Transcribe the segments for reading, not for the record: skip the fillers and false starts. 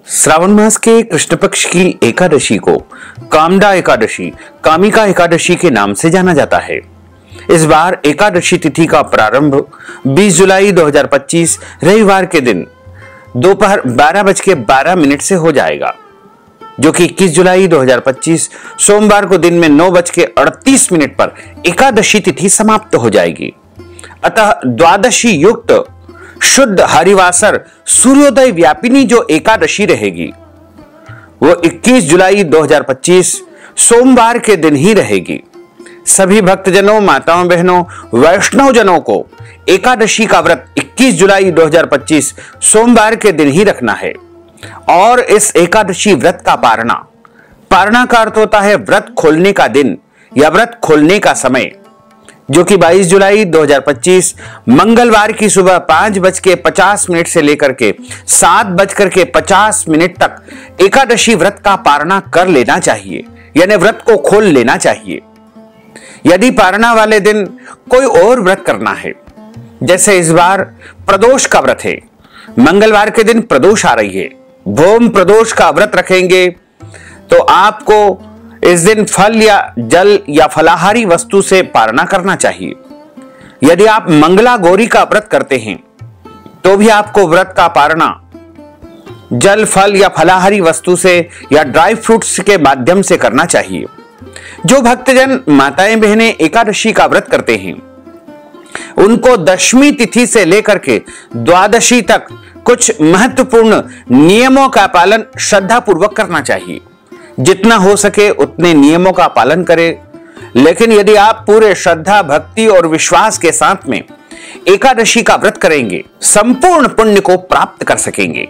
श्रावण मास के कृष्ण पक्ष की एकादशी को कामदा एकादशी, कामिका एकादशी के नाम से जाना जाता है। इस बार एकादशी तिथि का प्रारंभ 20 जुलाई 2025 रविवार के दिन दोपहर 12:12 से हो जाएगा, जो कि 21 जुलाई 2025 सोमवार को दिन में 9:38 पर एकादशी तिथि समाप्त हो जाएगी। अतः द्वादशी युक्त शुद्ध हरिवासर सूर्योदय व्यापिनी जो एकादशी रहेगी वो 21 जुलाई 2025 सोमवार के दिन ही रहेगी। सभी भक्तजनों, माताओं, बहनों, वैष्णव जनों को एकादशी का व्रत 21 जुलाई 2025 सोमवार के दिन ही रखना है। और इस एकादशी व्रत का पारणा का अर्थ होता है व्रत खोलने का दिन या व्रत खोलने का समय, जो कि 22 जुलाई 2025 मंगलवार की सुबह 5:50 से लेकर के 7:50 तक एकादशी व्रत का पारणा कर लेना चाहिए, यानी व्रत को खोल लेना चाहिए। यदि पारणा वाले दिन कोई और व्रत करना है, जैसे इस बार प्रदोष का व्रत है, मंगलवार के दिन प्रदोष आ रही है, भौम प्रदोष का व्रत रखेंगे, तो आपको इस दिन फल या जल या फलाहारी वस्तु से पारणा करना चाहिए। यदि आप मंगला गौरी का व्रत करते हैं तो भी आपको व्रत का पारणा जल, फल या फलाहारी वस्तु से या ड्राई फ्रूट्स के माध्यम से करना चाहिए। जो भक्तजन, माताएं, बहनें एकादशी का व्रत करते हैं उनको दशमी तिथि से लेकर के द्वादशी तक कुछ महत्वपूर्ण नियमों का पालन श्रद्धा पूर्वक करना चाहिए। जितना हो सके उतने नियमों का पालन करें, लेकिन यदि आप पूरे श्रद्धा, भक्ति और विश्वास के साथ में एकादशी का व्रत करेंगे, संपूर्ण पुण्य को प्राप्त कर सकेंगे।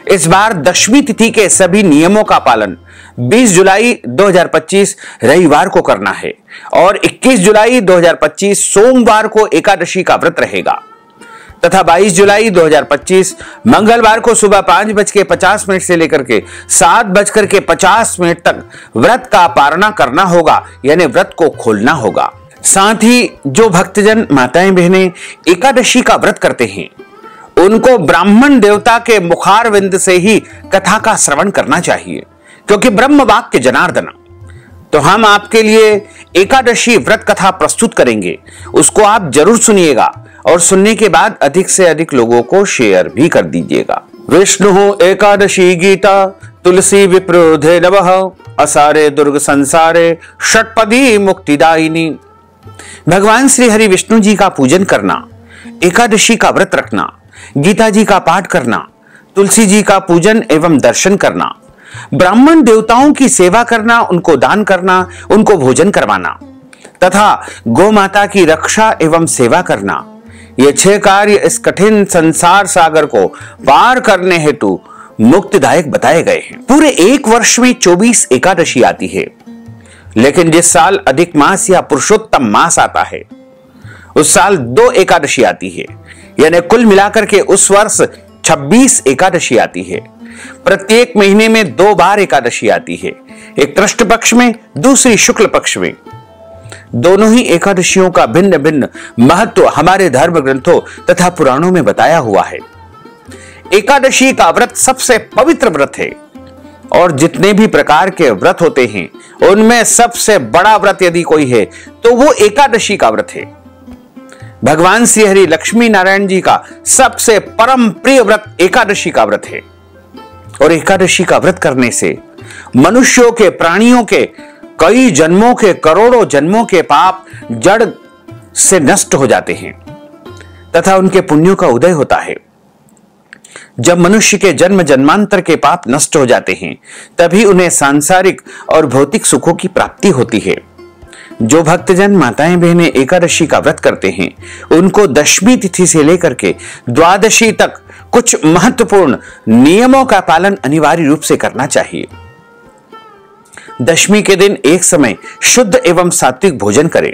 इस बार दशमी तिथि के सभी नियमों का पालन 20 जुलाई 2025 रविवार को करना है और 21 जुलाई 2025 सोमवार को एकादशी का व्रत रहेगा तथा 22 जुलाई 2025 मंगलवार को सुबह 5:50 से लेकर के 7:50 तक व्रत का पारणा करना होगा, यानी व्रत को खोलना होगा। साथ ही जो भक्तजन, माताएं, बहनें एकादशी का व्रत करते हैं उनको ब्राह्मण देवता के मुखारविंद से ही कथा का श्रवण करना चाहिए, क्योंकि ब्रह्म वाक्य जनार्दन। तो हम आपके लिए एकादशी व्रत कथा प्रस्तुत करेंगे, उसको आप जरूर सुनिएगा और सुनने के बाद अधिक से अधिक लोगों को शेयर भी कर दीजिएगा। विष्णु एकादशी गीता तुलसी विप्रोधे नवः असारे दुर्ग संसारे षटपदी मुक्तिदायिनी। भगवान श्री हरि विष्णु जी का पूजन करना, एकादशी का व्रत रखना, गीता जी का पाठ करना, तुलसी जी का पूजन एवं दर्शन करना, ब्राह्मण देवताओं की सेवा करना, उनको दान करना, उनको भोजन करवाना तथा गौ माता की रक्षा एवं सेवा करना, ये 6 कार्य इस कठिन संसार सागर को पार करने हेतु मुक्तिदायक बताए गए हैं। पूरे एक वर्ष में 24 एकादशी आती है, लेकिन जिस साल अधिक मास या पुरुषोत्तम मास आता है उस साल 2 एकादशी आती है, यानी कुल मिलाकर के उस वर्ष 26 एकादशी आती है। प्रत्येक महीने में 2 बार एकादशी आती है, एक कृष्ण पक्ष में, दूसरी शुक्ल पक्ष में। दोनों ही एकादशियों का भिन्न भिन्न महत्व हमारे धर्म ग्रंथों तथा पुराणों में बताया हुआ है। एकादशी का व्रत सबसे पवित्र व्रत है और जितने भी प्रकार के व्रत होते हैं उनमें सबसे बड़ा व्रत यदि कोई है तो वो एकादशी का व्रत है। भगवान श्री हरि लक्ष्मी नारायण जी का सबसे परम प्रिय व्रत एकादशी का व्रत है और एकादशी का व्रत करने से मनुष्यों के, प्राणियों के कई जन्मों के, करोड़ों जन्मों के पाप जड़ से नष्ट हो जाते हैं तथा उनके पुण्यों का उदय होता है। जब मनुष्य के जन्म जन्मांतर के पाप नष्ट हो जाते हैं तभी उन्हें सांसारिक और भौतिक सुखों की प्राप्ति होती है। जो भक्तजन, माताएं, बहनें एकादशी का व्रत करते हैं उनको दशमी तिथि से लेकर के द्वादशी तक कुछ महत्वपूर्ण नियमों का पालन अनिवार्य रूप से करना चाहिए। दशमी के दिन एक समय शुद्ध एवं सात्विक भोजन करें।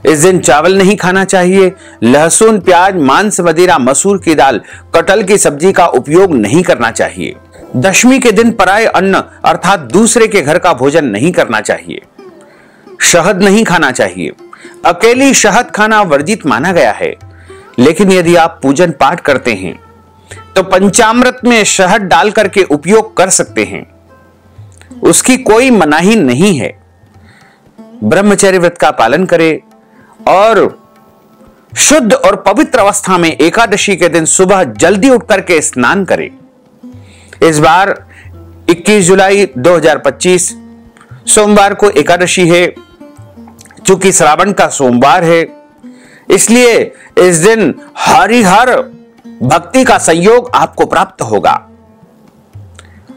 इस दिन चावल नहीं खाना चाहिए, लहसुन, प्याज, मांस, मदिरा, मसूर की दाल, कटहल की सब्जी का उपयोग नहीं करना चाहिए। दशमी के दिन पराये अन्न अर्थात दूसरे के घर का भोजन नहीं करना चाहिए। शहद नहीं खाना चाहिए। अकेली शहद खाना वर्जित माना गया है, लेकिन यदि आप पूजन पाठ करते हैं तो पंचामृत में शहद डाल करके उपयोग कर सकते हैं, उसकी कोई मनाही नहीं है। ब्रह्मचर्य व्रत का पालन करें और शुद्ध और पवित्र अवस्था में एकादशी के दिन सुबह जल्दी उठ करके स्नान करें। इस बार 21 जुलाई 2025 सोमवार को एकादशी है। चूंकि श्रावण का सोमवार है, इसलिए इस दिन हरिहर भक्ति का संयोग आपको प्राप्त होगा।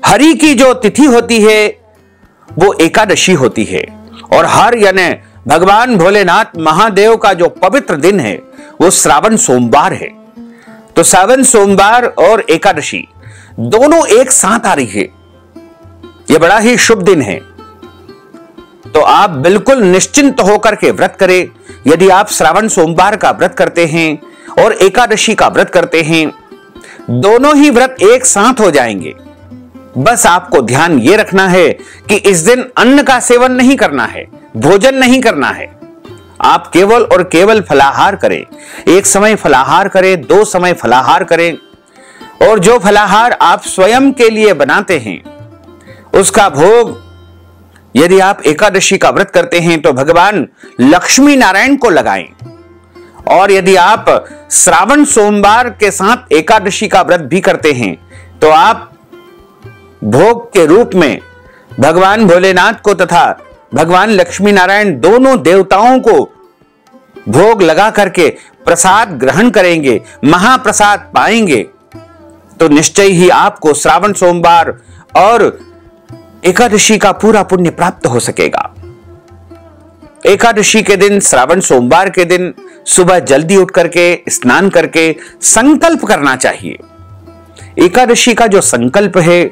हरि की जो तिथि होती है वो एकादशी होती है, और हर यानी भगवान भोलेनाथ महादेव का जो पवित्र दिन है वो श्रावण सोमवार है। तो श्रावण सोमवार और एकादशी दोनों एक साथ आ रही है, यह बड़ा ही शुभ दिन है। तो आप बिल्कुल निश्चिंत होकर के व्रत करें। यदि आप श्रावण सोमवार का व्रत करते हैं और एकादशी का व्रत करते हैं, दोनों ही व्रत एक साथ हो जाएंगे। बस आपको ध्यान यह रखना है कि इस दिन अन्न का सेवन नहीं करना है, भोजन नहीं करना है। आप केवल और केवल फलाहार करें। एक समय फलाहार करें, 2 समय फलाहार करें, और जो फलाहार आप स्वयं के लिए बनाते हैं उसका भोग, यदि आप एकादशी का व्रत करते हैं तो भगवान लक्ष्मी नारायण को लगाएं। और यदि आप श्रावण सोमवार के साथ एकादशी का व्रत भी करते हैं तो आप भोग के रूप में भगवान भोलेनाथ को तथा भगवान लक्ष्मी नारायण दोनों देवताओं को भोग लगा करके प्रसाद ग्रहण करेंगे, महाप्रसाद पाएंगे, तो निश्चय ही आपको श्रावण सोमवार और एकादशी का पूरा पुण्य प्राप्त हो सकेगा। एकादशी के दिन, श्रावण सोमवार के दिन सुबह जल्दी उठ करके स्नान करके संकल्प करना चाहिए। एकादशी का जो संकल्प है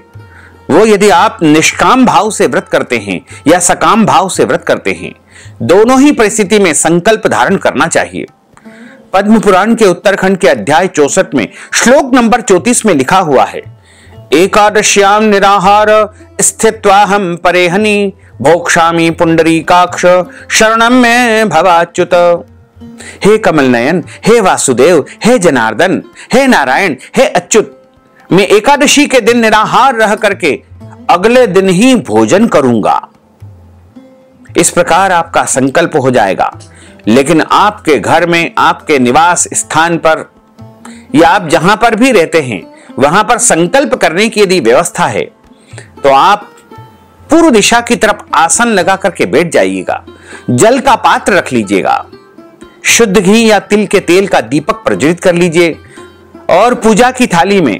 वो यदि आप निष्काम भाव से व्रत करते हैं या सकाम भाव से व्रत करते हैं, दोनों ही परिस्थिति में संकल्प धारण करना चाहिए। पद्म पुराण के उत्तरखंड के अध्याय 64 में श्लोक नंबर 34 में लिखा हुआ है, एकादश्याम निराहार स्थित्वाहम परेहनि भोक्ष्यामि पुंडरीकाक्ष शरणम में भवाच्युत। हे कमल नयन, हे वासुदेव, हे जनार्दन, हे नारायण, हे अच्युत, मैं एकादशी के दिन निराहार रह करके अगले दिन ही भोजन करूंगा। इस प्रकार आपका संकल्प हो जाएगा। लेकिन आपके घर में, आपके निवास स्थान पर या आप जहां पर भी रहते हैं वहां पर संकल्प करने की यदि व्यवस्था है तो आप पूर्व दिशा की तरफ आसन लगा करके बैठ जाइएगा। जल का पात्र रख लीजिएगा, शुद्ध घी या तिल के तेल का दीपक प्रज्वलित कर लीजिए, और पूजा की थाली में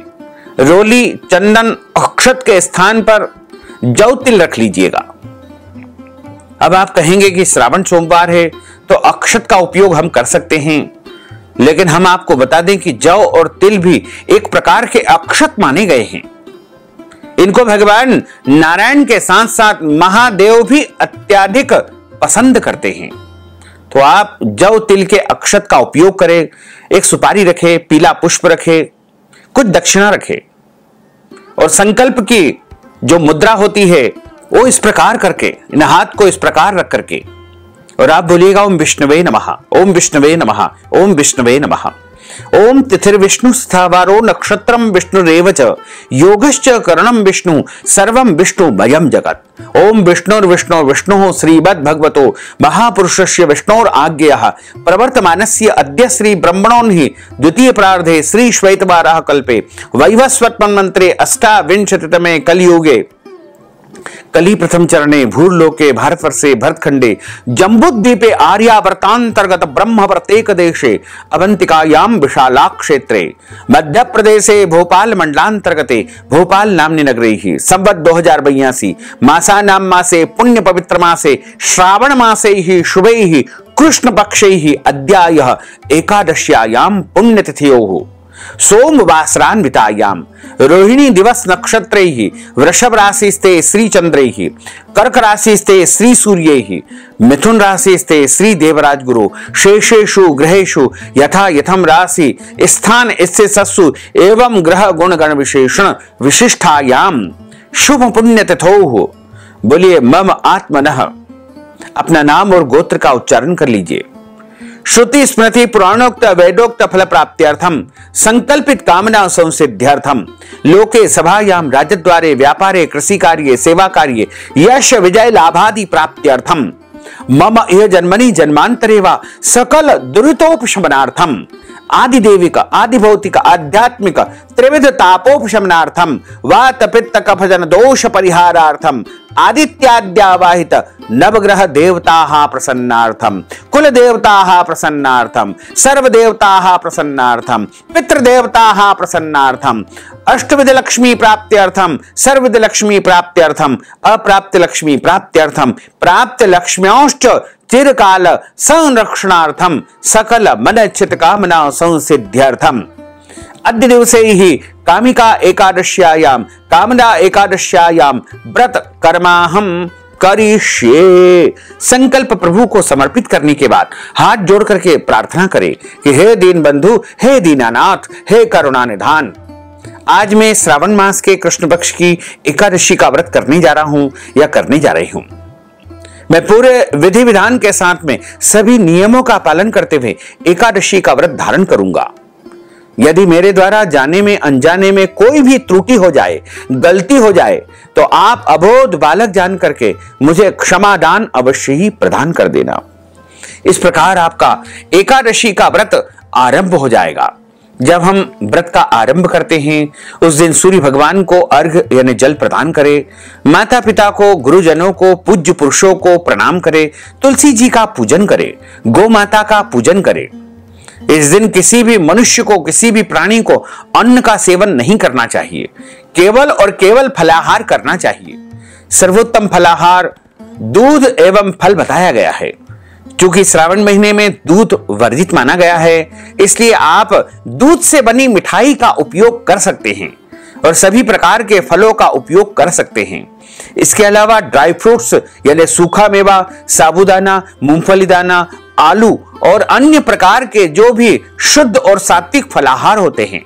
रोली, चंदन, अक्षत के स्थान पर जौ तिल रख लीजिएगा। अब आप कहेंगे कि श्रावण सोमवार है तो अक्षत का उपयोग हम कर सकते हैं, लेकिन हम आपको बता दें कि जौ और तिल भी एक प्रकार के अक्षत माने गए हैं। इनको भगवान नारायण के साथ साथ महादेव भी अत्यधिक पसंद करते हैं। तो आप जौ तिल के अक्षत का उपयोग करें। एक सुपारी रखें, पीला पुष्प रखें, कुछ दक्षिणा रखें, और संकल्प की जो मुद्रा होती है वो इस प्रकार करके, इन हाथ को इस प्रकार रख करके, और आप बोलिएगा ओम विष्णुवे नमः, ओम विष्णुवे नमः, ओम विष्णुवे नमः। ओम तिथिर्विष्णु स्थावारो नक्षत्रम विष्णुरेव च योगश्च करणम विष्णु सर्वं विष्णुमयं जगत्। ओम विष्णुर्विष्णु विष्णुः श्रीमद् भगवतो महापुरुषस्य विष्णोर आज्ञया प्रवर्तमानस्य अद्य श्री ब्रह्मणोन्हि द्वितीय प्रार्धे श्री श्वेतवाराह कल्पे वैवस्वत मन्वन्तरे अष्टाविंशतितमे कलियुगे कली प्रथम चरणे भूर्लोके भारतवर्षे भरतखंडे जम्बूद्वीपे आर्यावर्तांतर्गत ब्रह्मवर्तेक देशे अवंतिकायाम विशाला क्षेत्रे मध्य प्रदेशे भोपाल मंडलांतर्गते भोपाल नाम्नि नगरे ही संवत् 2082 मासानां मासे पुण्य पवित्र मासे श्रावण मासे ही शुभे ही कृष्ण पक्षे ही अद्यायः एकादश्यायाम पुण्यतिथयोः सोमवासरान्वितायाम रोहिणी दिवस नक्षत्रैः वृषभ राशिस्ते श्री चंद्रैः कर्क राशिस्ते श्री सूर्यैः मिथुन राशिस्ते श्री देवराज गुरु शेषेषु ग्रहेषु यथा यथम राशि स्थान स्थितस्सु एवं ग्रह गुण गण विशेषण विशिष्टायाम शुभ पुण्य तिथौ। बोलिए मम आत्मनः। अपना नाम और गोत्र का उच्चारण कर लीजिए। श्रुति स्मृति पुराणोक्त वेदोक्त फल प्राप्त्यर्थम संकल्पित कामना संसिद्ध्यर्थम लोके सभायाम राजद्वारे व्यापारे कृषि कार्ये सेवा कार्ये यश विजय लाभादि प्राप्त्यर्थम मम इह जन्मनि जन्मांतरे वा सकल दुरितोपशमनार्थम आदिदेविक आदिभौतिक आध्यात्मिक त्रिविध तापोपशमनार्थम वात पित्त कफ जन दोष परिहारार्थम आदित्याद्यावाहित नवग्रह देवताः प्रसन्नार्थम कुल देवताः प्रसन्नार्थम सर्व देवताः प्रसन्नार्थम पितृदेवताः प्रसन्नार्थम अष्टविध लक्ष्मी प्राप्त्यर्थम सर्वविध लक्ष्मी प्राप्त्यर्थम अप्राप्त लक्ष्मी प्राप्त्यर्थम प्राप्त लक्ष्म्योश्च चिरकाल संरक्षणार्थम सकल मनोचित कामना संसिद्ध्यर्थम अद्य दिवसे ही कामिका एकादश्यायाम कामना एकादश्यायाम व्रत कर्माहम करिष्ये। संकल्प प्रभु को समर्पित करने के बाद हाथ जोड़ करके प्रार्थना करें कि हे दीन बंधु, हे दीनानाथ, हे करुणा निधान, आज मैं श्रावण मास के कृष्ण पक्ष की एकादशी का व्रत करने जा रहा हूं या करने जा रही हूं। मैं पूरे विधि विधान के साथ में सभी नियमों का पालन करते हुए एकादशी का व्रत धारण करूंगा। यदि मेरे द्वारा जाने में अनजाने में कोई भी त्रुटि हो जाए, गलती हो जाए, तो आप अबोध बालक जान करके मुझे क्षमादान अवश्य ही प्रदान कर देना। इस प्रकार आपका एकादशी का व्रत आरंभ हो जाएगा। जब हम व्रत का आरंभ करते हैं उस दिन सूर्य भगवान को अर्घ्य यानी जल प्रदान करें, माता पिता को, गुरुजनों को, पूज्य पुरुषों को प्रणाम करें, तुलसी जी का पूजन करें, गौ माता का पूजन करें। इस दिन किसी भी मनुष्य को, किसी भी प्राणी को अन्न का सेवन नहीं करना चाहिए, केवल और केवल फलाहार करना चाहिए। सर्वोत्तम फलाहार दूध एवं फल बताया गया है। क्योंकि श्रावण महीने में दूध वर्जित माना गया है, इसलिए आप दूध से बनी मिठाई का उपयोग कर सकते हैं और सभी प्रकार के फलों का उपयोग कर सकते हैं। इसके अलावा ड्राई फ्रूट्स यानी सूखा मेवा, साबूदाना, मूंगफली दाना, आलू और अन्य प्रकार के जो भी शुद्ध और सात्विक फलाहार होते हैं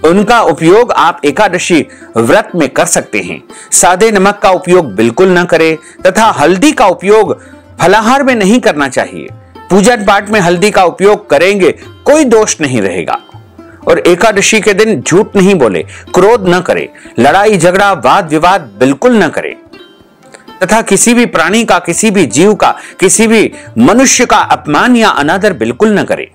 उनका उपयोग आप एकादशी व्रत में कर सकते हैं। सादे नमक का उपयोग बिल्कुल न करें तथा हल्दी का उपयोग फलाहार में नहीं करना चाहिए। पूजन पाठ में हल्दी का उपयोग करेंगे कोई दोष नहीं रहेगा। और एकादशी के दिन झूठ नहीं बोले, क्रोध न करें, लड़ाई झगड़ा वाद विवाद बिल्कुल न करें तथा किसी भी प्राणी का, किसी भी जीव का, किसी भी मनुष्य का अपमान या अनादर बिल्कुल न करें।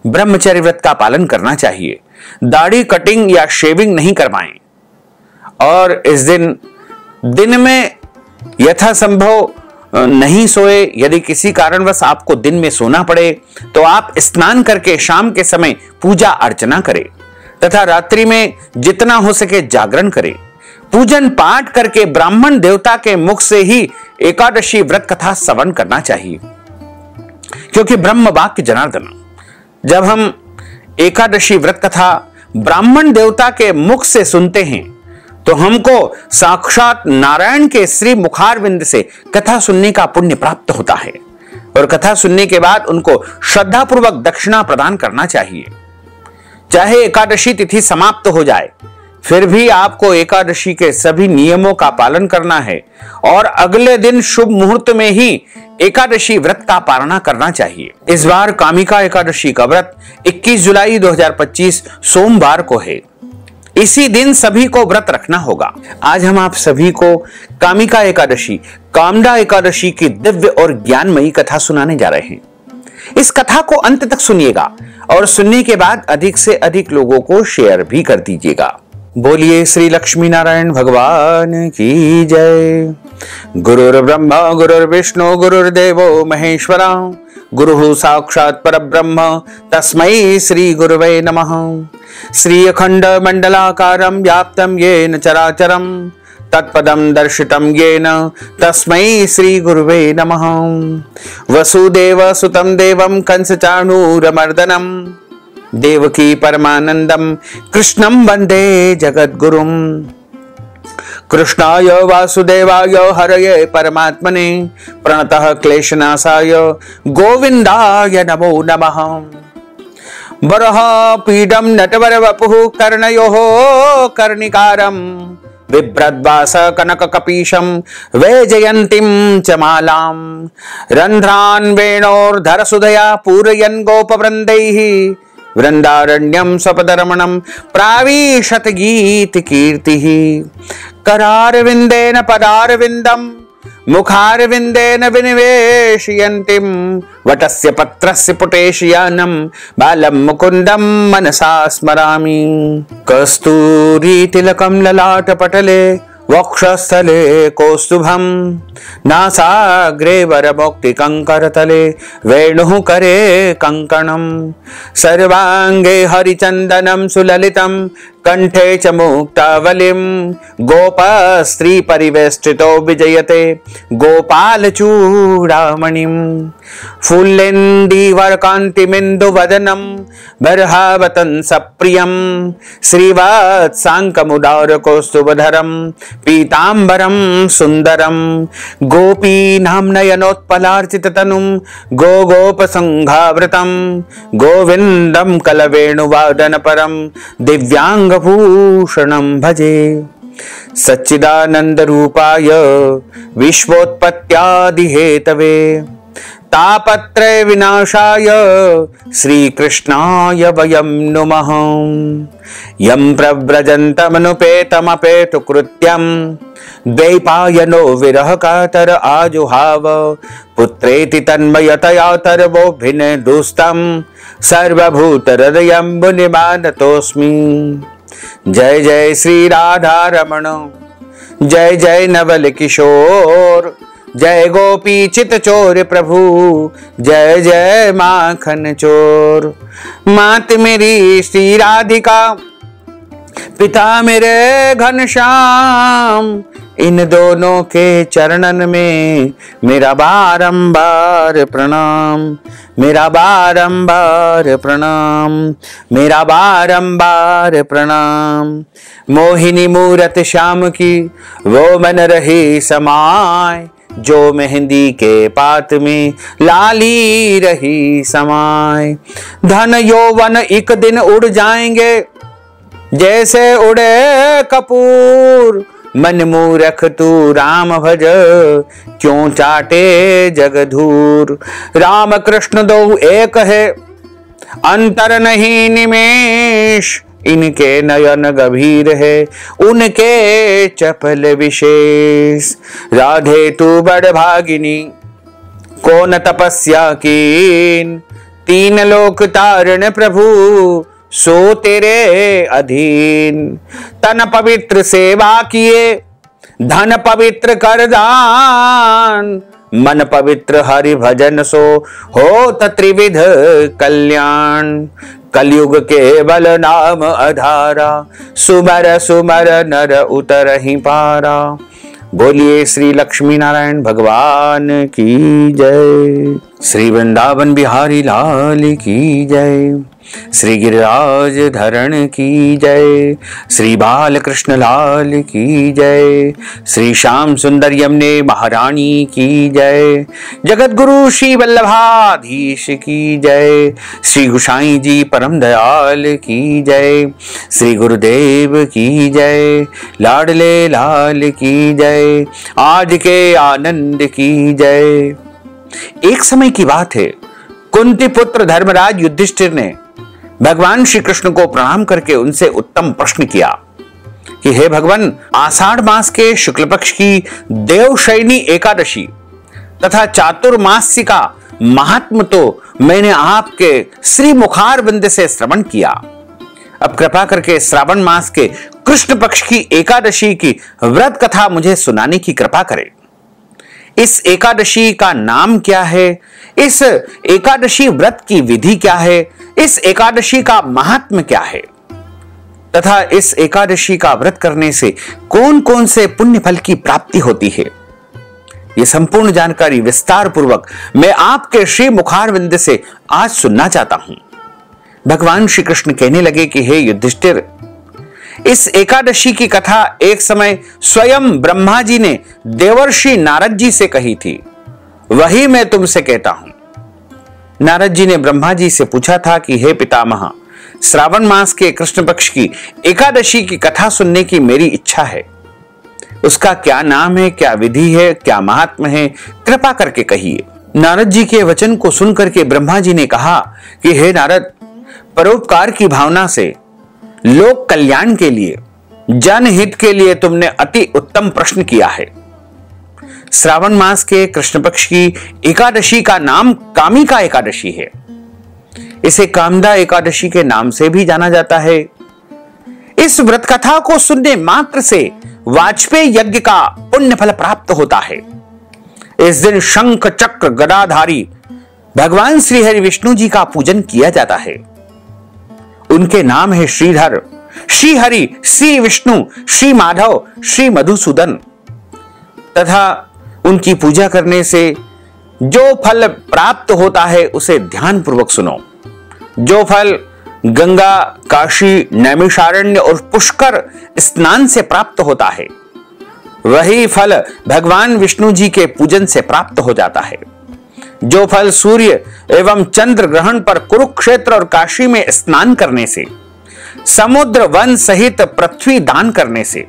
ब्रह्मचर्य व्रत का पालन करना चाहिए। दाढ़ी कटिंग या शेविंग नहीं करवाएं और इस दिन में यथासंभव नहीं सोए। यदि किसी कारणवश आपको दिन में सोना पड़े तो आप स्नान करके शाम के समय पूजा अर्चना करें तथा रात्रि में जितना हो सके जागरण करें। पूजन पाठ करके ब्राह्मण देवता के मुख से ही एकादशी व्रत कथा श्रवण करना चाहिए, क्योंकि ब्रह्म वाक्य जनार्दन। जब हम एकादशी व्रत कथा ब्राह्मण देवता के मुख से सुनते हैं तो हमको साक्षात नारायण के श्री मुखारविंद से कथा सुनने का पुण्य प्राप्त होता है और कथा सुनने के बाद उनको श्रद्धापूर्वक दक्षिणा प्रदान करना चाहिए। चाहे एकादशी तिथि समाप्त हो जाए फिर भी आपको एकादशी के सभी नियमों का पालन करना है और अगले दिन शुभ मुहूर्त में ही एकादशी व्रत का पारणा करना चाहिए। इस बार कामिका एकादशी का व्रत 21 जुलाई 2025 सोमवार को है। इसी दिन सभी को व्रत रखना होगा। आज हम आप सभी को कामिका एकादशी, कामदा एकादशी की दिव्य और ज्ञानमयी कथा सुनाने जा रहे हैं। इस कथा को अंत तक सुनिएगा और सुनने के बाद अधिक से अधिक लोगों को शेयर भी कर दीजिएगा। बोलिए श्री लक्ष्मी नारायण भगवान की जय। गुरुर् ब्रह्मा गुरुर्विष्णु गुरुर्देवो महेश्वरा, गुरुः साक्षात् परब्रह्म तस्मै श्री गुरुवे नमः। श्री अखंड मंडलाकारं व्याप्तं येन चराचरं तत्पदं दर्शितं येन तस्मै श्री गुरुवे नमः। वसुदेव सुतं देवं कंसचाणूरमर्दनं देवकी परमानंदं कृष्णं वंदे जगद्गुरुं। कृष्णाय वासुदेवाय हरये परमात्मने प्रणतः क्लेशनाशाय गोविंदाय नमो नमः। वरः पीडं नटवर वपुः कर्णयोः कर्णिकारं बिभ्रद्वास कनक कपीशम वैजयंतीम च मालाम रंध्रान वेणोर्धर सुधया पूरयन् गोपवृन्दैः वृंदारण्यम स्वपदरमणम प्रावीशत गीत कीर्तिः करारविंदेन पदारविंदम मुखारविंदेन विनिवेशयन्तीं वटस्य पत्रस्य पुटेशयानं बालं मुकुन्दं मनसा स्मरामि कस्तूरी तिलकं ललाटपटले वक्षस्थले कौस्तुभं नासाग्रे वरमौक्तिकङ्करतले वेणुः करे कङ्कणं सर्वाङ्गे हरिचन्दनं सुललितं कंठे च मुक्तावलिं गोपस्त्री परिवेष्टितो विजयते गोपालचूडामणिं फुल्लेन्दीवरकान्तिमिन्दुवदनं बर्हावतं सप्रियं श्रीवत्साङ्कमुदारकौस्तुभधरं पीताम्बरं सुन्दरं गोपीनां नयनोत्पलार्चिततनुं गोगोपसङ्घावृतं गोविन्दं कलवेणुवादनपरं दिव्यांगभूषणं भजे सच्चिदानंद रूपाय विश्वोत्पत्त्यादिहेतवे तापत्रय विनाशाय श्रीकृष्णाय वयं नुमः यं प्रव्रजन्तमनुपेतमपेतु कृत्यं द्वैपायनो विरह कातर आजुहाव पुत्रेति तन्मयतया तरवोभिनेदुस्तं सर्वभूतहृदयं मुनिमानतोऽस्मि जय जय श्री राधा रमण जय जय नवल किशोर जय गोपी चित चोर प्रभु जय जय माखन चोर मात मेरी श्री राधिका पिता मेरे घनश्याम इन दोनों के चरणन में मेरा बारंबार प्रणाम मेरा बारंबार प्रणाम मेरा बारंबार प्रणाम मोहिनी मूरत श्याम की वो मन रही समाय जो मेहंदी के पात में लाली रही समाय धन यौवन एक दिन उड़ जाएंगे जैसे उड़े कपूर मन मूरख तू राम भज क्यों चाटे जगधूर राम कृष्ण दो एक है अंतर नहीं निमेष इनके नयन गंभीर है उनके चपल विशेष राधे तू बड़ भागिनी कौन तपस्या कीन तीन लोक तारण प्रभु सो तेरे अधीन तन पवित्र सेवा किए धन पवित्र कर दान मन पवित्र हरि भजन सो हो त्रिविध कल्याण कलयुग केवल नाम आधारा सुमर सुमर नर उतर ही पारा बोलिए श्री लक्ष्मी नारायण भगवान की जय श्री वृंदावन बिहारी लाल की जय श्री गिरिराज धरण की जय श्री बालकृष्ण लाल की जय श्री श्याम सुंदर यमुने महारानी की जय जगत गुरु श्री वल्लभाधीश की जय श्री गुसाई जी परम दयाल की जय श्री गुरुदेव की जय लाडले लाल की जय आज के आनंद की जय। एक समय की बात है, कुंती पुत्र धर्मराज युधिष्ठिर ने भगवान श्री कृष्ण को प्रणाम करके उनसे उत्तम प्रश्न किया कि हे भगवान, आषाढ़ मास के शुक्ल पक्ष की देवशयनी एकादशी तथा चातुर्मास्य का महात्म तो मैंने आपके श्री मुखारविंद से श्रवण किया। अब कृपा करके श्रावण मास के कृष्ण पक्ष की एकादशी की व्रत कथा मुझे सुनाने की कृपा करें। इस एकादशी का नाम क्या है, इस एकादशी व्रत की विधि क्या है, इस एकादशी का महात्म क्या है तथा इस एकादशी का व्रत करने से कौन कौन से पुण्य फल की प्राप्ति होती है, यह संपूर्ण जानकारी विस्तार पूर्वक मैं आपके श्री मुखारविंद से आज सुनना चाहता हूं। भगवान श्री कृष्ण कहने लगे कि हे युधिष्ठिर, इस एकादशी की कथा एक समय स्वयं ब्रह्मा जी ने देवर्षि नारद जी से कही थी, वही मैं तुमसे कहता हूं। नारद जी ने ब्रह्मा जी से पूछा था कि हे पितामह, श्रावण मास के कृष्ण पक्ष की एकादशी की कथा सुनने की मेरी इच्छा है। उसका क्या नाम है, क्या विधि है, क्या महात्म है, कृपा करके कहिए। नारद जी के वचन को सुनकर के ब्रह्मा जी ने कहा कि हे नारद, परोपकार की भावना से लोक कल्याण के लिए, जनहित के लिए तुमने अति उत्तम प्रश्न किया है। श्रावण मास के कृष्ण पक्ष की एकादशी का नाम कामिका एकादशी है। इसे कामदा एकादशी के नाम से भी जाना जाता है। इस व्रत कथा को सुनने मात्र से वाजपेयी यज्ञ का पुण्य फल प्राप्त होता है। इस दिन शंख चक्र गदाधारी भगवान श्री हरि विष्णु जी का पूजन किया जाता है। उनके नाम है श्रीधर, श्री हरि, श्री विष्णु, श्री माधव, श्री मधुसूदन। तथा उनकी पूजा करने से जो फल प्राप्त होता है उसे ध्यान पूर्वक सुनो। जो फल गंगा, काशी, नैमिषारण्य और पुष्कर स्नान से प्राप्त होता है, वही फल भगवान विष्णु जी के पूजन से प्राप्त हो जाता है। जो फल सूर्य एवं चंद्र ग्रहण पर कुरुक्षेत्र और काशी में स्नान करने से, समुद्र वन सहित पृथ्वी दान करने से,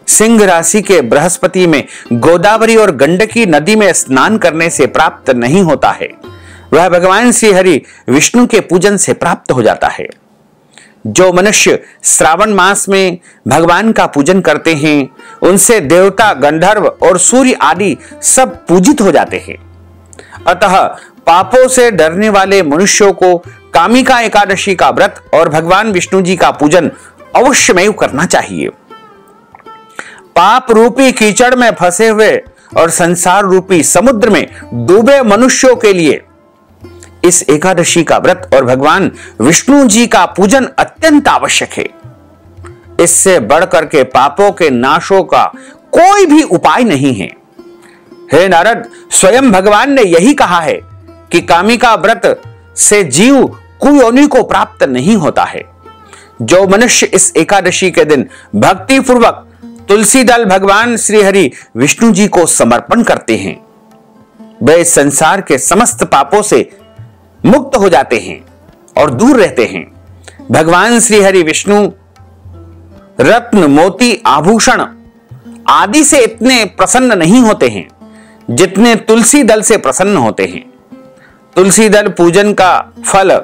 सिंह राशि के बृहस्पति में गोदावरी और गंडकी नदी में स्नान करने से प्राप्त नहीं होता है, वह भगवान श्री हरि विष्णु के पूजन से प्राप्त हो जाता है। जो मनुष्य श्रावण मास में भगवान का पूजन करते हैं, उनसे देवता, गंधर्व और सूर्य आदि सब पूजित हो जाते हैं। अतः पापों से डरने वाले मनुष्यों को कामिका एकादशी का व्रत और भगवान विष्णु जी का पूजन अवश्यमेव करना चाहिए। पाप रूपी कीचड़ में फंसे हुए और संसार रूपी समुद्र में डूबे मनुष्यों के लिए इस एकादशी का व्रत और भगवान विष्णु जी का पूजन अत्यंत आवश्यक है। इससे बढ़कर के पापों के नाशों का कोई भी उपाय नहीं है। हे नारद, स्वयं भगवान ने यही कहा है कि कामिका व्रत से जीव कुयोनि को प्राप्त नहीं होता है। जो मनुष्य इस एकादशी के दिन भक्ति पूर्वक तुलसी दल भगवान श्री हरि विष्णु जी को समर्पण करते हैं, वे संसार के समस्त पापों से मुक्त हो जाते हैं और दूर रहते हैं। भगवान श्री हरि विष्णु रत्न, मोती, आभूषण आदि से इतने प्रसन्न नहीं होते हैं जितने तुलसी दल से प्रसन्न होते हैं। तुलसी दल पूजन का फल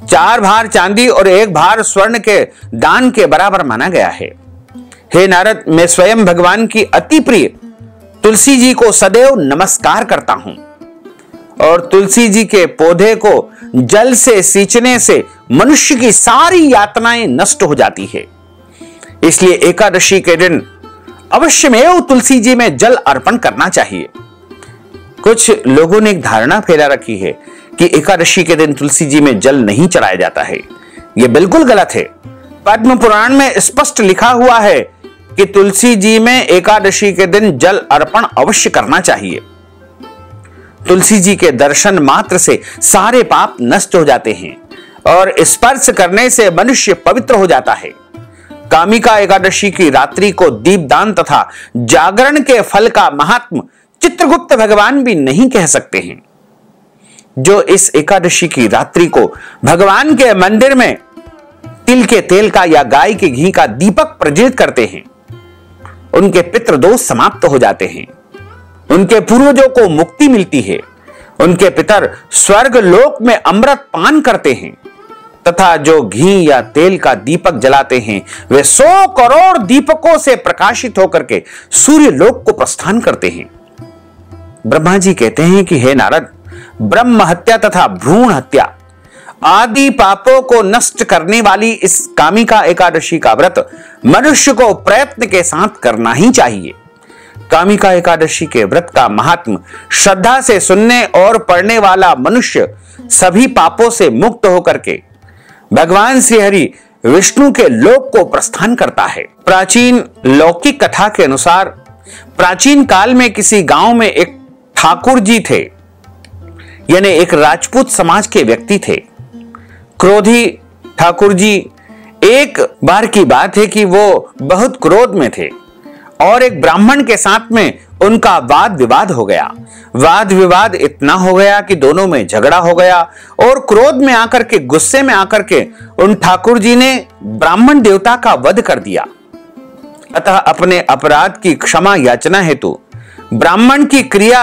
4 भार चांदी और 1 भार स्वर्ण के दान के बराबर माना गया है। हे नारद, मैं स्वयं भगवान की अति प्रिय तुलसी जी को सदैव नमस्कार करता हूं और तुलसी जी के पौधे को जल से सींचने से मनुष्य की सारी यातनाएं नष्ट हो जाती है। इसलिए एकादशी के दिन अवश्यमेव तुलसी जी में जल अर्पण करना चाहिए। कुछ लोगों ने एक धारणा फैला रखी है कि एकादशी के दिन तुलसी जी में जल नहीं चढ़ाया जाता है। यह बिल्कुल गलत है। पद्म पुराण में स्पष्ट लिखा हुआ है कि तुलसी जी में एकादशी के दिन जल अर्पण अवश्य करना चाहिए। तुलसी जी के दर्शन मात्र से सारे पाप नष्ट हो जाते हैं और स्पर्श करने से मनुष्य पवित्र हो जाता है। कामिका एकादशी की रात्रि को दीपदान तथा जागरण के फल का महात्म चित्रगुप्त भगवान भी नहीं कह सकते हैं। जो इस एकादशी की रात्रि को भगवान के मंदिर में तिल के तेल का या गाय के घी का दीपक प्रज्वलित करते हैं, उनके पितृदोष समाप्त हो जाते हैं, उनके पूर्वजों को मुक्ति मिलती है, उनके पितर स्वर्ग लोक में अमृत पान करते हैं तथा जो घी या तेल का दीपक जलाते हैं वे 100 करोड़ दीपकों से प्रकाशित होकर के सूर्य लोक को प्रस्थान करते हैं। ब्रह्मा जी कहते हैं कि हे नारद, ब्रह्म हत्या तथा भ्रूण हत्या आदि पापों को नष्ट करने वाली इस कामिका एकादशी का व्रत मनुष्य को प्रयत्न के साथ करना ही चाहिए। कामिका एकादशी के व्रत का महात्म श्रद्धा से सुनने और पढ़ने वाला मनुष्य सभी पापों से मुक्त होकर के भगवान श्री हरि विष्णु के लोक को प्रस्थान करता है। प्राचीन लौकिक कथा के अनुसार प्राचीन काल में किसी गांव में एक ठाकुर जी थे, यानी एक राजपूत समाज के व्यक्ति थे। क्रोधी ठाकुर जी, एक बार की बात है कि वो बहुत क्रोध में थे और एक ब्राह्मण के साथ में उनका वाद विवाद हो गया। वाद विवाद इतना हो गया कि दोनों में झगड़ा हो गया और क्रोध में आकर के, गुस्से में आकर के उन ठाकुर जी ने ब्राह्मण देवता का वध कर दिया। अतः अपने अपराध की क्षमा याचना हेतु ब्राह्मण की क्रिया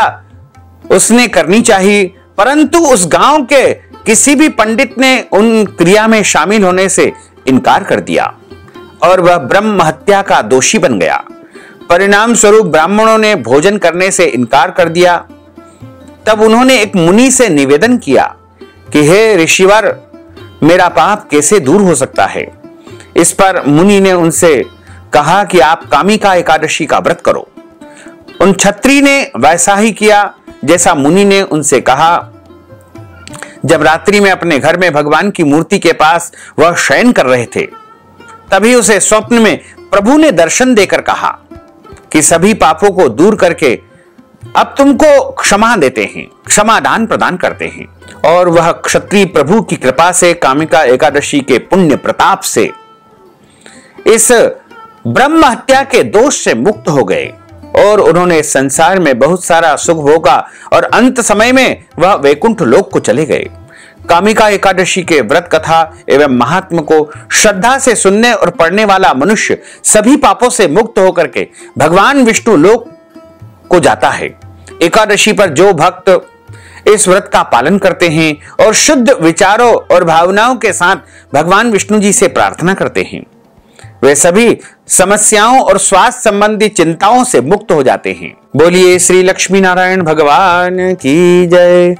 उसने करनी चाहिए, परंतु उस गांव के किसी भी पंडित ने उन क्रिया में शामिल होने से इनकार कर दिया और वह ब्रह्म हत्या का दोषी बन गया। परिणाम स्वरूप ब्राह्मणों ने भोजन करने से इनकार कर दिया। तब उन्होंने एक मुनि से निवेदन किया कि हे ऋषिवर, मेरा पाप कैसे दूर हो सकता है। इस पर मुनि ने उनसे कहा कि आप कामिका एकादशी का व्रत करो। उन क्षत्रिय ने वैसा ही किया जैसा मुनि ने उनसे कहा। जब रात्रि में अपने घर में भगवान की मूर्ति के पास वह शयन कर रहे थे, तभी उसे स्वप्न में प्रभु ने दर्शन देकर कहा कि सभी पापों को दूर करके अब तुमको क्षमा देते हैं, क्षमादान प्रदान करते हैं। और वह क्षत्रिय प्रभु की कृपा से कामिका एकादशी के पुण्य प्रताप से इस ब्रह्म हत्या के दोष से मुक्त हो गए और उन्होंने संसार में बहुत सारा सुख भोगा और अंत समय में वह वैकुंठ लोक को चले गए। कामिका एकादशी के व्रत कथा एवं महात्म को श्रद्धा से सुनने और पढ़ने वाला मनुष्य सभी पापों से मुक्त होकर के भगवान विष्णु लोक को जाता है। एकादशी पर जो भक्त इस व्रत का पालन करते हैं और शुद्ध विचारों और भावनाओं के साथ भगवान विष्णु जी से प्रार्थना करते हैं, वे सभी समस्याओं और स्वास्थ्य संबंधी चिंताओं से मुक्त हो जाते हैं। बोलिए श्री लक्ष्मी नारायण भगवान की जय।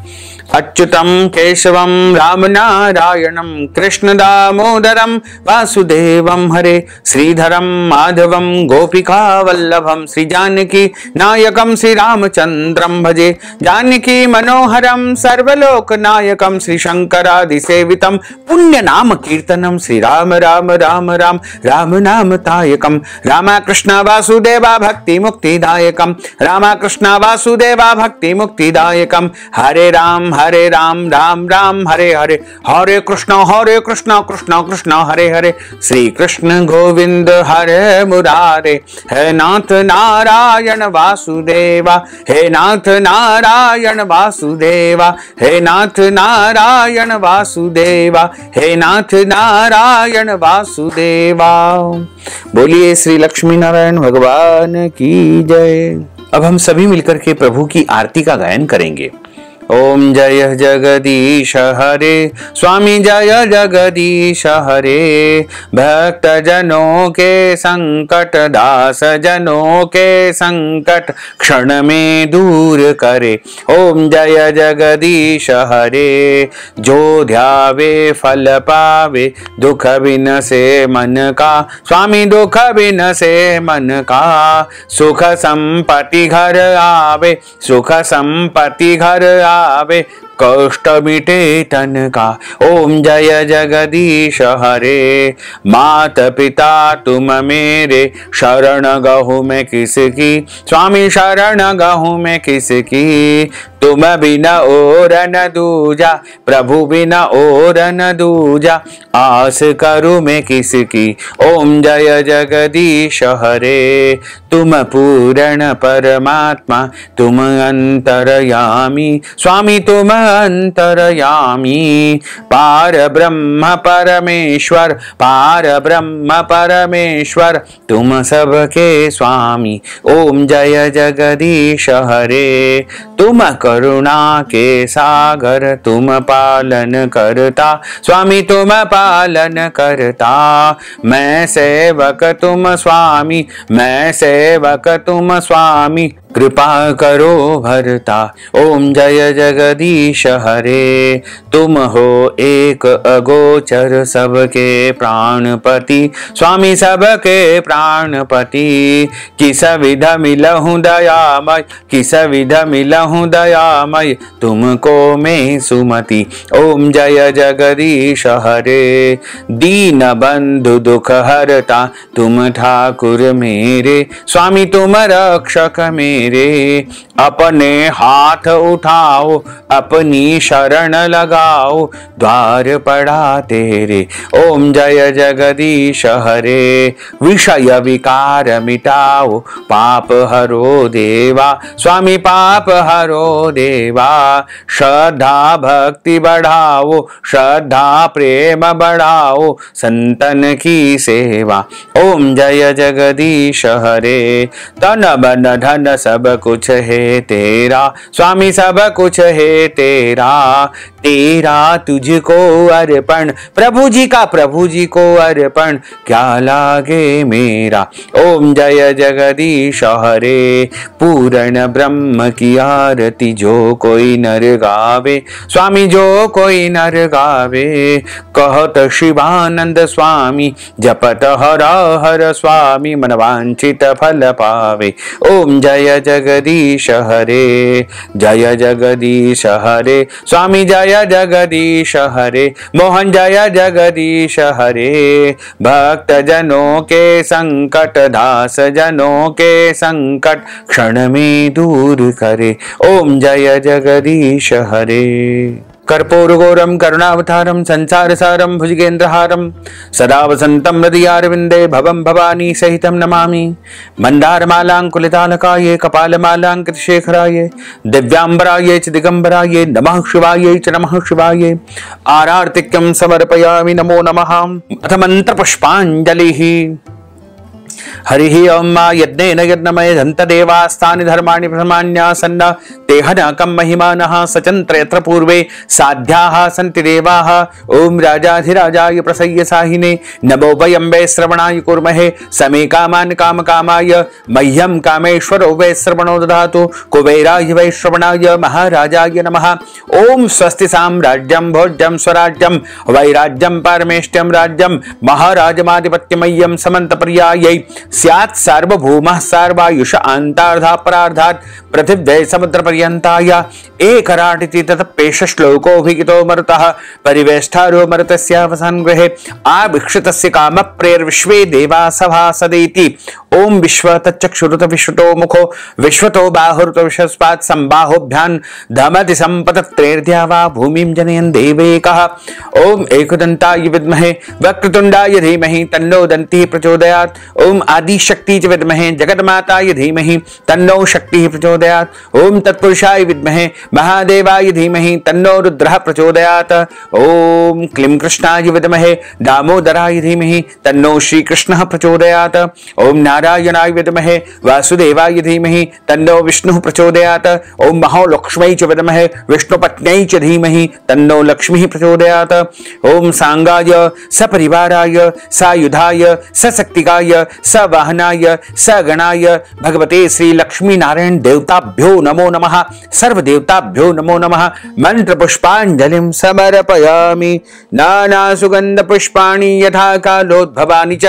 अच्युतम केशवम राम नारायणम कृष्ण दामोदरम वासुदेवम हरे श्रीधरम माधवम गोपिका वल्लभम श्री जानकी नायकम श्री रामचंद्रम भजे जानकी मनोहरम सर्वलोक नायकम श्री शंकरादि सेवितम पुण्य नाम कीर्तनम श्री राम राम राम राम राम नाम तायकम रामा कृष्ण वासुदेवा भक्ति मुक्तिदायकम रामा कृष्ण वासुदेवा भक्ति मुक्तिदायकम हरे राम राम राम हरे हरे हरे कृष्ण कृष्ण कृष्ण हरे हरे श्री कृष्ण गोविंद हरे मुरारे हे नाथ नारायण वासुदेवा हे नाथ नारायण वासुदेवा हे नाथ नारायण वासुदेवा हे नाथ नारायण वासुदेवा। बोलिए श्री लक्ष्मी नारायण भगवान की जय। अब हम सभी मिलकर के प्रभु की आरती का गायन करेंगे। ओम जय जगदीश हरे स्वामी जय जगदीश हरे भक्त जनों के संकट दास जनों के संकट क्षण में दूर करे। ओम जय जगदीश हरे जो ध्यावे फल पावे दुख बिन से मन का स्वामी दुख बिन से मन का सुख संपत्ति घर आवे सुख संपत्ति घर आवे कष्ट मिटे तन का। ओम जय जगदीश हरे मात पिता तुम मेरे शरण गहूँ मैं किसकी स्वामी शरण गहूँ मैं किसकी तुम बिना और न दूजा प्रभु बिना और न दूजा आस करूँ मैं किसकी। ओम जय जगदीश हरे तुम पूर्ण परमात्मा तुम अंतरयामी स्वामी तुम अंतरयामी पार ब्रह्म परमेश्वर तुम सबके स्वामी। ओम जय जगदीश हरे तुम करुणा के सागर तुम पालन करता स्वामी तुम पालन करता मैं सेवक तुम स्वामी मैं सेवक तुम स्वामी कृपा करो भरता। ओम जय जगदीश हरे तुम हो एक अगोचर सबके प्राणपति स्वामी सबके प्राणपति किस विध मिलहूँ दयामय किस विध मिलहूँ दयामय तुमको मैं सुमति। ओम जय जगदीश हरे दीन बंधु दुख हरता तुम ठाकुर मेरे स्वामी तुम रक्षक मेरे अपने हाथ उठाओ, अपनी शरण लगाओ, द्वार पड़ा तेरे। ओम जय जगदीश हरे, विषय विकार मिटाओ, पाप हरो देवा, स्वामी पाप हरो देवा। श्रद्धा भक्ति बढ़ाओ, श्रद्धा प्रेम बढ़ाओ, संतन की सेवा। ओम जय जगदीश हरे, तन मन धन सब कुछ है तेरा, स्वामी सब कुछ है तेरा, तेरा तुझको अर्पण, प्रभु जी का प्रभु जी को अर्पण, क्या लागे मेरा। ओम जय जगदीश हरे, पूर्ण ब्रह्म की आरती जो कोई नर गावे, स्वामी जो कोई नर गावे, कहत शिवानंद स्वामी, जपत हर हर स्वामी, मनवांछित फल पावे। ओम जय जगदीश हरे, जय जगदीश हरे, स्वामी जय जगदीश हरे, मोहन जय जगदीश हरे। भक्त जनों के संकट, दास जनों के संकट, क्षण में दूर करे। ओम जय जगदीश हरे। कर्पूरगौरम करुणावतारम संसार सारम भुजगेन्द्रहारम, सदा वसंतम हृदयारविंदे भवम भवानी सहितम नमामि। मंदारमालांकुलितालकाये कपालमालांकृतशेखराये, दिव्यांबराये च दिगंबराये, नमः शिवाये च नमः शिवाये। आरार्तिक्यं समर्पयामि नमो नमः। अथ मंत्र पुष्पांजलिः। हरि ओम यज्ञेन यज्ञमय दंत देवास्तानि धर्माणि प्रमाण्यासन्न तेहनकं महिमानः सचन्त्र यत्र पूर्वे साध्याः सन्ति देवाः। ओम राजाधिराजाय प्रसय्य साहिने, नमो वयं वै श्रवणाय कुर्महे, समे कामान् कामकामाय, मह्यं कामेश्वरो वै श्रवणो ददातु, कुबेराय वै श्रवणाय महाराजाय नमः। ओम स्वस्ति साम्राज्यं भोज्यं स्वराज्यं वैराज्यं पारमेष्ट्यं राज्यं महाराजमाधिपत्यमय्यं समन्तपर्यायै स्यात् सार्वभौमः सर्वायुष अन्तार्धापरार्धात् पृथिव्यै समुद्रपर्यन्ताय एकराटिति ततपेश श्लोकोऽभिहितो मरुतः परिवेष्टारो मरुतस्यावसान् गृहे आभिक्षितस्य कामप्रेर्विश्वे देवा सभासदेति। ओम विश्व तच्चक्षुरुत विश्वतो मुखो विश्वतो बाहुरुत विश्वस्पात् संबाहोभ्यां धमति संपतत्रेर्ध्या वा भूमिं जनयन् देवैकः। ओम एकदन्ताय विद्महे वक्रतुण्डाय धीमहि तन्नो दन्तिः प्रचोदयात्। ओम आदिशक्ति च विद्महे जगन्माताय धीमहि तन्नो शक्तिः प्रचोदयात्। ओम तत्पुरुषाय विद्महे महादेवाय धीमहि तन्नो रुद्रः प्रचोदयात्। ओम क्लीं कृष्णाय विद्महे दामोदराय धीमहि तन्नो श्रीकृष्णः प्रचोदयात्। ओम नारायणाय विद्महे वासुदेवाय धीमहि तन्नो विष्णुः प्रचोदयात्। ओम महालक्ष्म्यै च विद्महे विष्णुपत्न्यै च धीमहि तन्नो लक्ष्मीः प्रचोदयात्। ओम सांगाय सपरिवाराय सायुधाय सशक्तिकाय सवाहनाय सगणाय भगवते श्री लक्ष्मी नारायण देवताभ्यो नमो नमः, सर्व देवताभ्यो नमो नमः। मंत्र पुष्पांजलिं समर्पयामि, नाना सुगंध पुष्पाणि यथा कालोद्भवानि च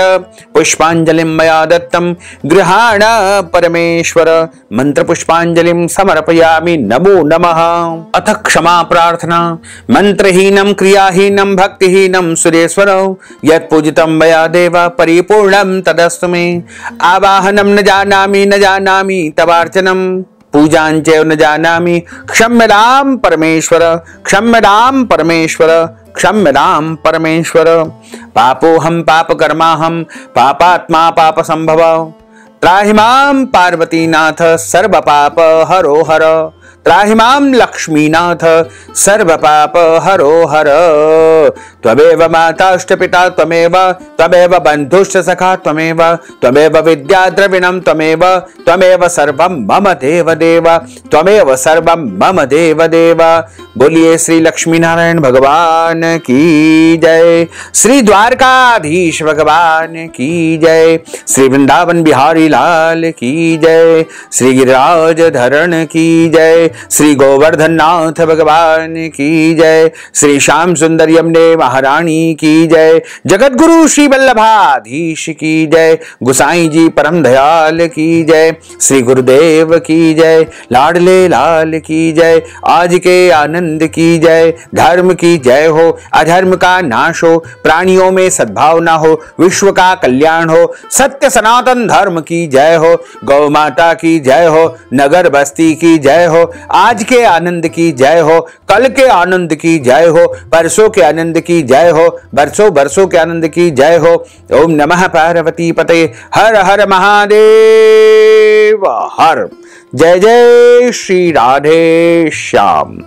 पुष्पांजलिं मया दत्तं गृहाण परमेश्वर। मंत्र पुष्पांजलिं समर्पयामि, नमो नमः। अथ क्षमा प्रार्थना। मंत्रहीनं क्रियाहीनं भक्तिहीनं सुरेश्वर, यत्पूजितं मया देव परिपूर्णं तदस्तु मे। आवाहनं न जानामि तवार्चनं, पूजां च न जानामि, क्षम्यतां परमेश्वर क्षम्यतां परमेश्वर क्षम्यतां परमेश्वर। पापोऽहं पापकर्माहं पापात्मा पापसंभव, त्राहि मां पार्वतीनाथ सर्वपाप हरो हर। त्राहि मां लक्ष्मीनाथ सर्वपाप हरो हर। त्वमेव माताश्च पिता त्वमेव, त्वमेव बन्धुश्च सखा त्वमेव, त्वमेव विद्या द्रविणं त्वमेव, त्वमेव सर्वं मम देव देव, त्वमेव सर्वं मम देव देव। बोलिए श्री लक्ष्मी नारायण भगवान की जय, श्री द्वारकाधीश भगवान की जय, श्री वृंदावन बिहारी लाल की जय, श्री गिरिराज धरण की जय, श्री गोवर्धन नाथ भगवान की जय, श्री श्याम सुंदर यमुने महारानी की जय, जगत गुरु श्री वल्लभाधीश की जय, गुसाई जी परम दयाल की जय, श्री गुरुदेव की जय, लाडले लाल की जय, आज के आनंद की जय, धर्म की जय हो, अधर्म का नाश हो, प्राणियों में सद्भावना हो, विश्व का कल्याण हो, सत्य सनातन धर्म की जय हो, गौ माता की जय हो, नगर बस्ती की जय हो, आज के आनंद की जय हो, कल के आनंद की जय हो, परसों के आनंद की जय हो, बरसों बरसों के आनंद की जय हो। ओम नमः पार्वती पते, हर हर महादेव हर। जय जय श्री राधे श्याम।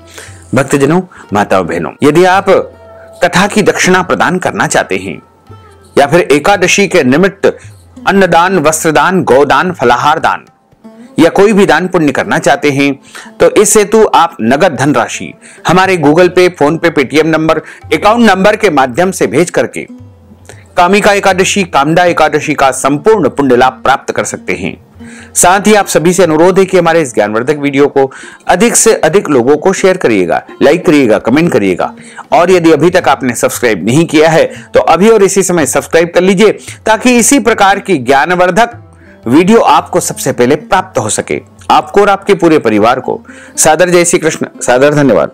भक्तजनों, माताओं बहनों, यदि आप कथा की दक्षिणा प्रदान करना चाहते हैं या फिर एकादशी के निमित्त अन्नदान, वस्त्रदान, गोदान, फलाहार दान या कोई भी दान पुण्य करना चाहते हैं तो इस हेतु आप नगद धनराशि हमारे गूगल पे, फोन पे, पेटीएम नंबर, अकाउंट नंबर के माध्यम से भेज करके कामिका एकादशी, कामदा एकादशी का संपूर्ण पुण्य लाभ प्राप्त कर सकते हैं। साथ ही आप सभी से अनुरोध है कि हमारे इस ज्ञानवर्धक वीडियो को अधिक से अधिक लोगों को शेयर करिएगा, लाइक करिएगा, कमेंट करिएगा, और यदि अभी तक आपने सब्सक्राइब नहीं किया है तो अभी और इसी समय सब्सक्राइब कर लीजिए ताकि इसी प्रकार की ज्ञानवर्धक वीडियो आपको सबसे पहले प्राप्त हो सके। आपको और आपके पूरे परिवार को सादर जय श्री कृष्ण, सादर धन्यवाद।